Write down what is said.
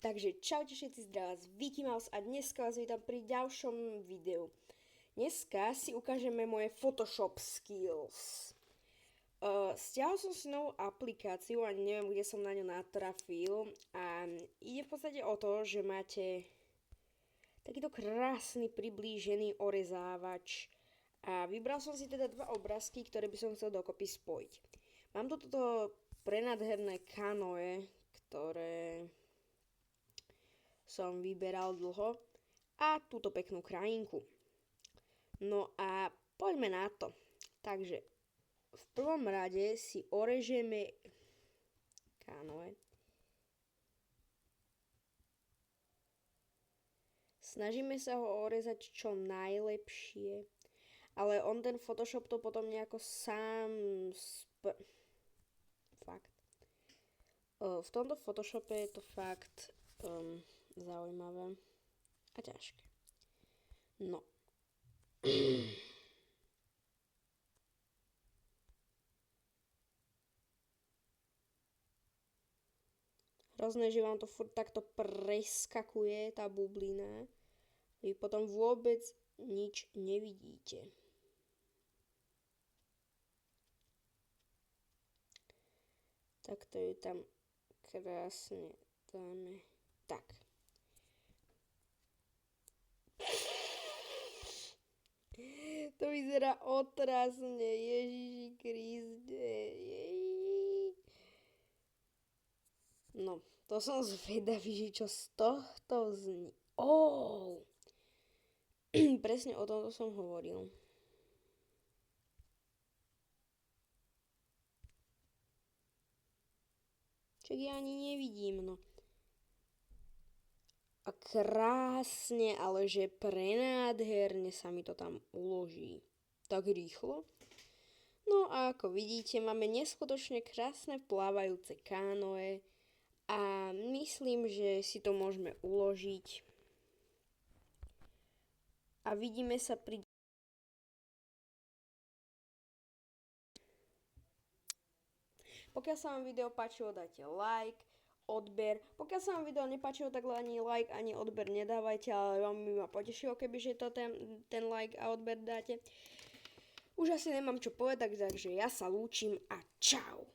Takže čaute všetci, zdravá vás Vicky Mouse a dneska vás vítam pri ďalšom videu. Dneska si ukážeme moje Photoshop skills. Stiahol som si novú aplikáciu a neviem, kde som na ňu natrafil a ide v podstate o to, že máte takýto krásny priblížený orezávač a vybral som si teda dva obrázky, ktoré by som chcel dokopy spojiť. Mám tu toto prenádherné kanoe, ktoré som vyberal dlho a túto peknú krajinku. No a poďme na to. Takže v prvom rade si orežeme kanoe. Snažíme sa ho orezať čo najlepšie, ale on ten Photoshop to potom nejako sám fakt. V tomto Photoshope je to fakt zaujímavé a ťažké. No. Hrozné, že vám to furt takto preskakuje, tá bublina. Vy potom vôbec nič nevidíte. Takto ju tam krásne dáme. Tak. To vyzerá otrasne, Ježiši Kriste. No, to som zvedavý, že čo z tohto znie. Presne o tomto som hovoril. Čak ja ani nevidím, no. A krásne, ale že prenádherne sa mi to tam uloží. Tak rýchlo. No a ako vidíte, máme neskutočne krásne plávajúce kánoe a myslím, že si to môžeme uložiť. A vidíme sa pri... Pokiaľ sa vám video páčilo, dajte like, odber. Pokiaľ sa vám video nepáčilo, tak ani like, ani odber nedávajte, ale veľmi ma potešilo, kebyže to ten like a odber dáte. Už asi nemám čo povedať, takže ja sa lúčim a čau.